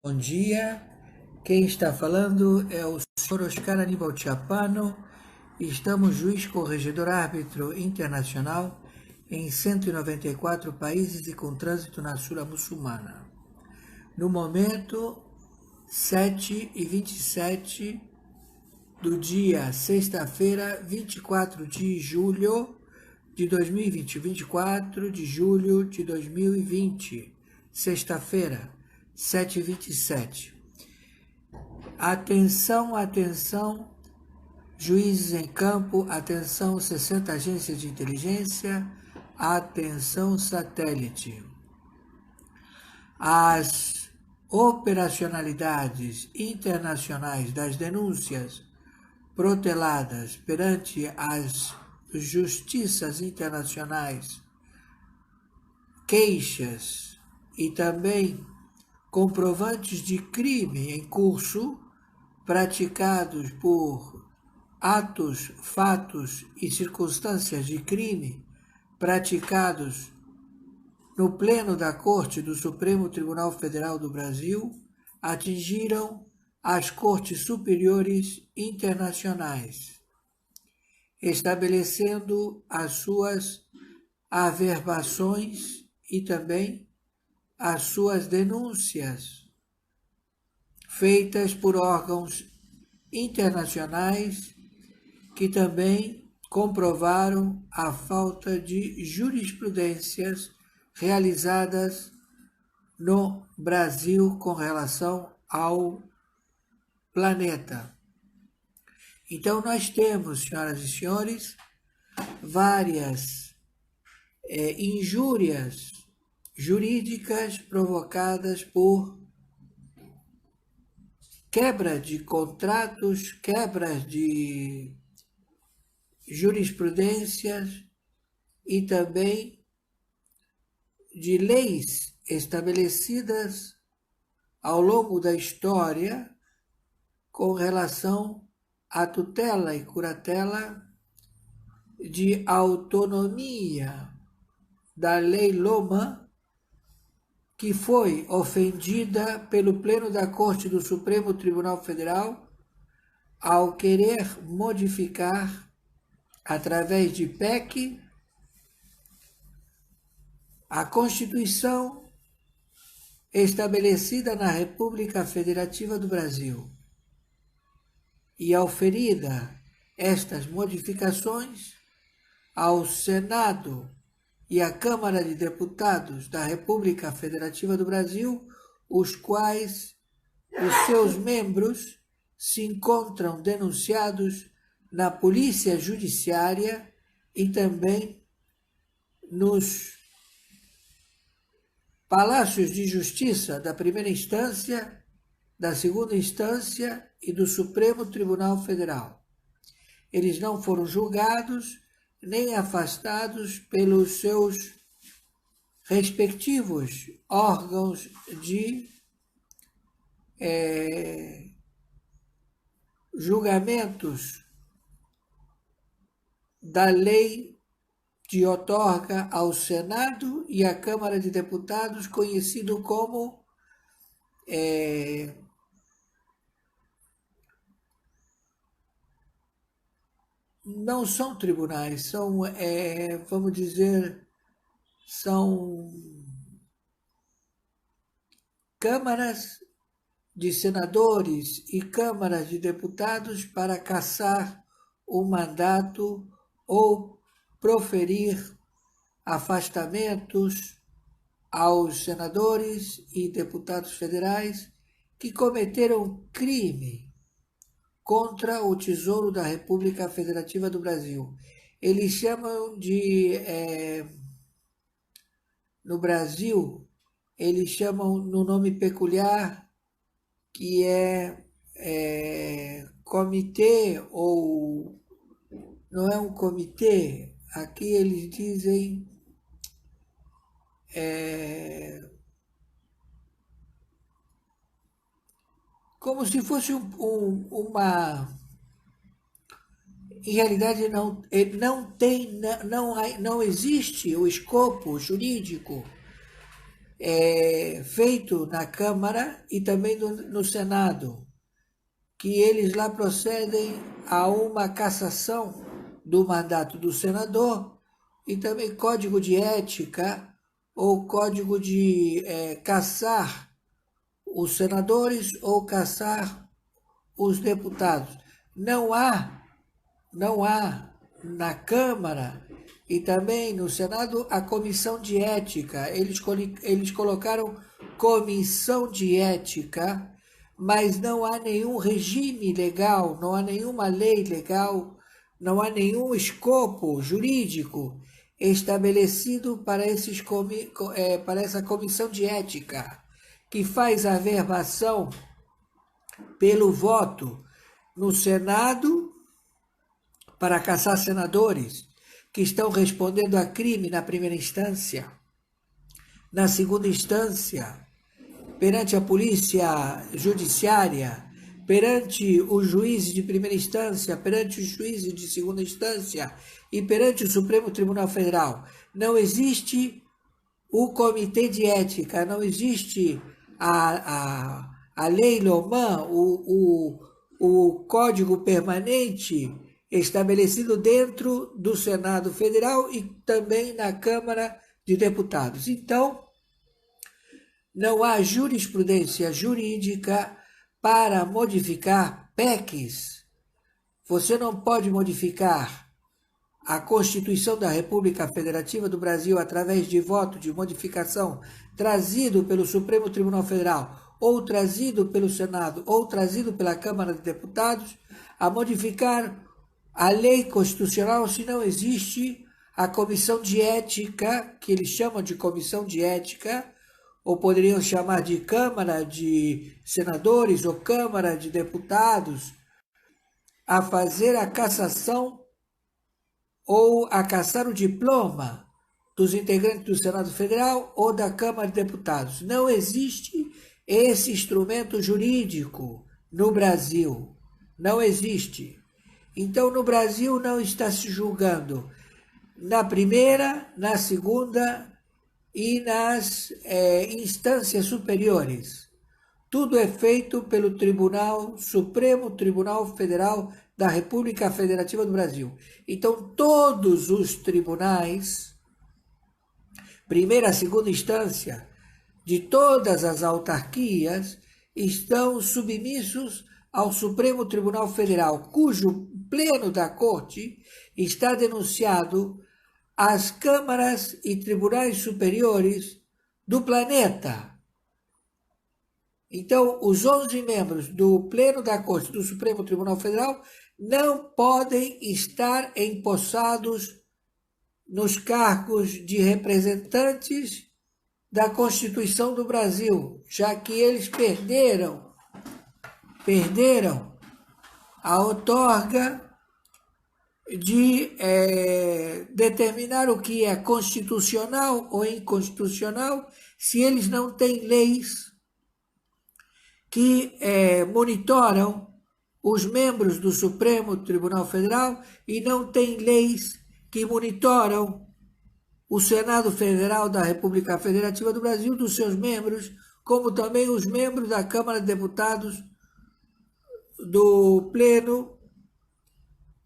Bom dia, quem está falando é o senhor Oscar Aníbal Chiapano e estamos juiz corregedor árbitro internacional em 194 países e com trânsito na Sura Muçulmana. No momento, 7h27 do dia sexta-feira, 24 de julho de 2020, 24 de julho de 2020, sexta-feira, 7h27. Atenção, atenção, juízes em campo, atenção, 60 agências de inteligência, atenção, satélite. As operacionalidades internacionais das denúncias proteladas perante as justiças internacionais, queixas e também comprovantes de crime em curso praticados por atos, fatos e circunstâncias de crime praticados no Pleno da Corte do Supremo Tribunal Federal do Brasil atingiram as Cortes Superiores Internacionais, estabelecendo as suas averbações e também as suas denúncias feitas por órgãos internacionais que também comprovaram a falta de jurisprudências realizadas no Brasil com relação ao planeta. Então nós temos, senhoras e senhores, várias injúrias jurídicas provocadas por quebra de contratos, quebras de jurisprudências e também de leis estabelecidas ao longo da história com relação à tutela e curatela de autonomia da Lei Loma, que foi ofendida pelo Pleno da Corte do Supremo Tribunal Federal ao querer modificar, através de PEC, a Constituição estabelecida na República Federativa do Brasil. E auferida estas modificações ao Senado e à Câmara de Deputados da República Federativa do Brasil, os quais os seus membros se encontram denunciados na Polícia Judiciária e também nos Palácios de Justiça da primeira instância, da segunda instância e do Supremo Tribunal Federal. Eles não foram julgados nem afastados pelos seus respectivos órgãos de julgamentos da lei que outorga ao Senado e à Câmara de Deputados, conhecido como não são tribunais, são, vamos dizer, são câmaras de senadores e câmaras de deputados para cassar o mandato ou proferir afastamentos aos senadores e deputados federais que cometeram crime contra o Tesouro da República Federativa do Brasil. Eles chamam de, no Brasil, eles chamam no nome peculiar, que é comitê, ou não é um comitê, aqui eles dizem como se fosse uma... Em realidade não existe o escopo jurídico feito na Câmara e também no Senado, que eles lá procedem a uma cassação do mandato do senador e também código de ética ou código de cassar os senadores ou cassar os deputados. Não há na Câmara e também no Senado a comissão de ética. Eles colocaram comissão de ética, mas não há nenhum regime legal, não há nenhuma lei legal, não há nenhum escopo jurídico estabelecido para essa comissão de ética, que faz a averbação pelo voto no Senado para caçar senadores que estão respondendo a crime na primeira instância, na segunda instância, perante a polícia judiciária, perante os juízes de primeira instância, perante os juízes de segunda instância e perante o Supremo Tribunal Federal. Não existe o comitê de ética, não existe a lei Loman, o código permanente estabelecido dentro do Senado Federal e também na Câmara de Deputados. Então, não há jurisprudência jurídica para modificar PECs. Você não pode modificar a Constituição da República Federativa do Brasil através de voto de modificação trazido pelo Supremo Tribunal Federal ou trazido pelo Senado ou trazido pela Câmara de Deputados, a modificar a lei constitucional se não existe a comissão de ética, que eles chamam de comissão de ética, ou poderiam chamar de Câmara de Senadores ou Câmara de Deputados, a fazer a cassação ou a cassar o diploma dos integrantes do Senado Federal ou da Câmara de Deputados. Não existe esse instrumento jurídico no Brasil. Não existe. Então, no Brasil não está se julgando na primeira, na segunda e nas instâncias superiores. Tudo é feito pelo Supremo Tribunal Federal da República Federativa do Brasil. Então, todos os tribunais, primeira e segunda instância, de todas as autarquias, estão submissos ao Supremo Tribunal Federal, cujo pleno da Corte está denunciado às câmaras e tribunais superiores do planeta. Então, os 11 membros do pleno da Corte do Supremo Tribunal Federal não podem estar empossados nos cargos de representantes da Constituição do Brasil, já que eles perderam a outorga de determinar o que é constitucional ou inconstitucional se eles não têm leis que monitoram os membros do Supremo Tribunal Federal e não têm leis que monitoram o Senado Federal da República Federativa do Brasil, dos seus membros, como também os membros da Câmara de Deputados do Pleno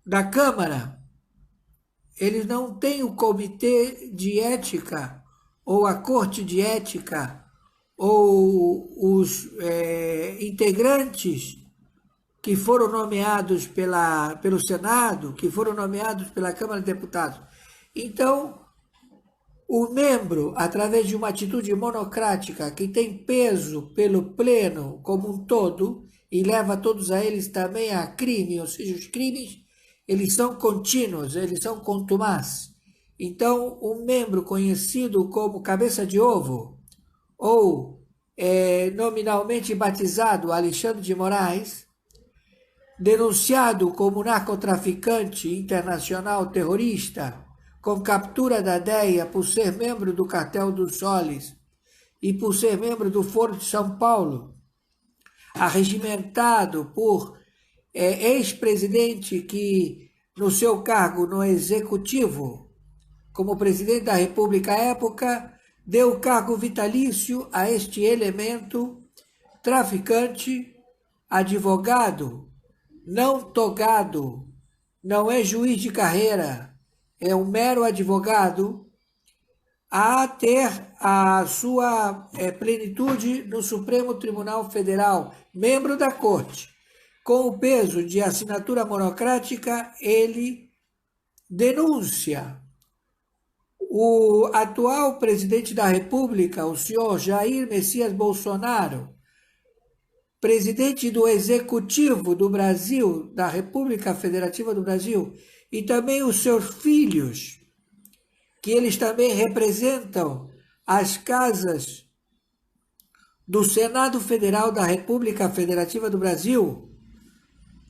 da Câmara. Eles não têm o Comitê de Ética, ou a Corte de Ética, ou os integrantes que foram nomeados pelo Senado, que foram nomeados pela Câmara de Deputados. Então, o membro, através de uma atitude monocrática que tem peso pelo pleno como um todo e leva todos a eles também a crime, ou seja, os crimes, eles são contínuos, eles são contumaz. Então, um membro conhecido como cabeça de ovo, ou nominalmente batizado Alexandre de Moraes, denunciado como narcotraficante internacional terrorista, com captura da DEA por ser membro do Cartel dos Soles e por ser membro do Foro de São Paulo, arregimentado por ex-presidente que, no seu cargo no Executivo, como presidente da República à época, deu cargo vitalício a este elemento traficante, advogado, não togado, não é juiz de carreira, é um mero advogado, a ter a sua plenitude no Supremo Tribunal Federal, membro da Corte. Com o peso de assinatura monocrática, ele denuncia o atual presidente da República, o senhor Jair Messias Bolsonaro, presidente do Executivo do Brasil, da República Federativa do Brasil, e também os seus filhos, que eles também representam as casas do Senado Federal da República Federativa do Brasil,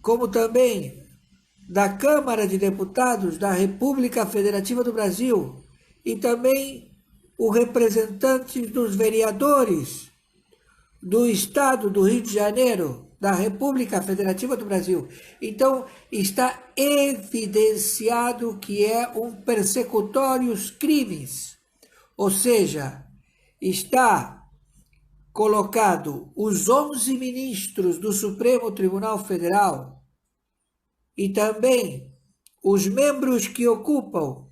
como também da Câmara de Deputados da República Federativa do Brasil, e também o representante dos vereadores do Estado do Rio de Janeiro, da República Federativa do Brasil. Então, está evidenciado que é um persecutórios crimes, ou seja, está colocado os 11 ministros do Supremo Tribunal Federal e também os membros que ocupam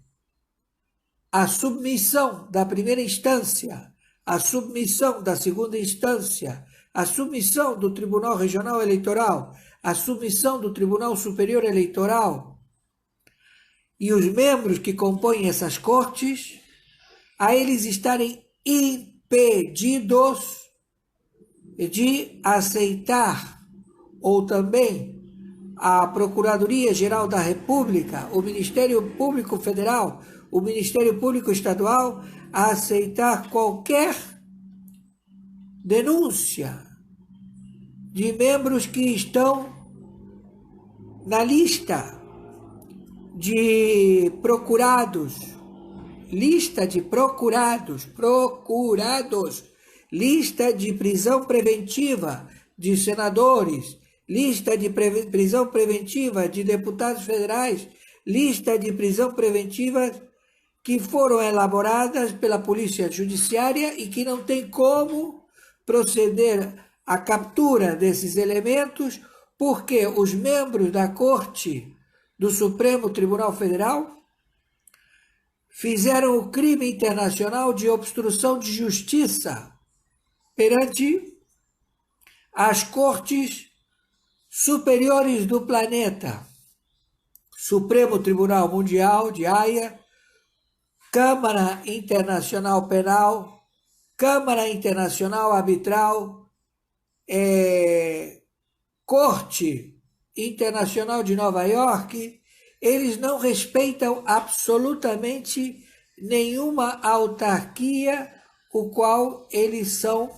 a submissão da primeira instância, a submissão da segunda instância, a submissão do Tribunal Regional Eleitoral, a submissão do Tribunal Superior Eleitoral e os membros que compõem essas cortes, a eles estarem impedidos de aceitar, ou também a Procuradoria-Geral da República, o Ministério Público Federal, o Ministério Público Estadual, a aceitar qualquer denúncia de membros que estão na lista de procurados, lista de procurados, lista de prisão preventiva de senadores, lista de prisão preventiva de deputados federais, lista de prisão preventiva que foram elaboradas pela Polícia Judiciária e que não tem como proceder à captura desses elementos, porque os membros da Corte do Supremo Tribunal Federal fizeram o crime internacional de obstrução de justiça perante as cortes superiores do planeta, Supremo Tribunal Mundial de Haia, Câmara Internacional Penal, Câmara Internacional Arbitral, Corte Internacional de Nova York. Eles não respeitam absolutamente nenhuma autarquia, o qual eles são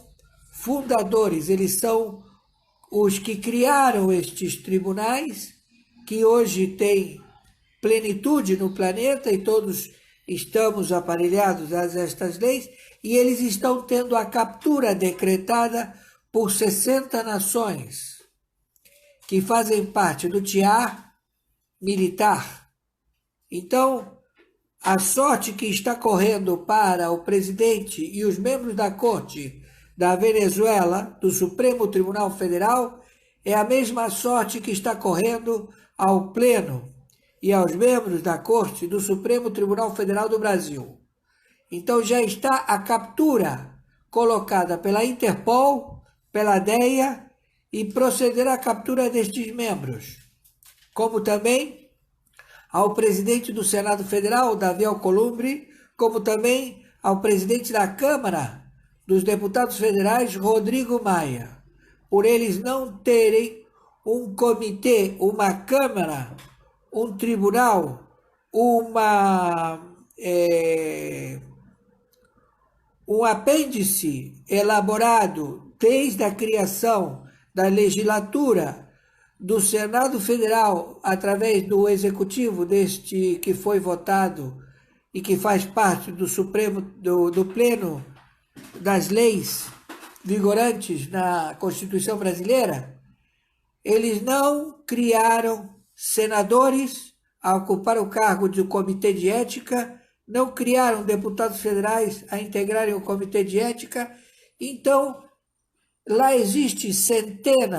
fundadores, eles são os que criaram estes tribunais, que hoje têm plenitude no planeta e todos estamos aparelhados a estas leis, e eles estão tendo a captura decretada por 60 nações que fazem parte do tiar militar. Então, a sorte que está correndo para o presidente e os membros da Corte da Venezuela, do Supremo Tribunal Federal, é a mesma sorte que está correndo ao Pleno e aos membros da Corte do Supremo Tribunal Federal do Brasil. Então já está a captura colocada pela Interpol, pela DEA, e procederá à captura destes membros, como também ao presidente do Senado Federal, Davi Alcolumbre, como também ao presidente da Câmara dos Deputados Federais, Rodrigo Maia, por eles não terem um comitê, uma Câmara, um tribunal, um apêndice elaborado desde a criação da legislatura do Senado Federal, através do Executivo deste que foi votado e que faz parte do Supremo, do Pleno das leis vigorantes na Constituição brasileira, eles não criaram senadores a ocupar o cargo de comitê de ética, não criaram deputados federais a integrarem o Comitê de Ética. Então, lá existem centenas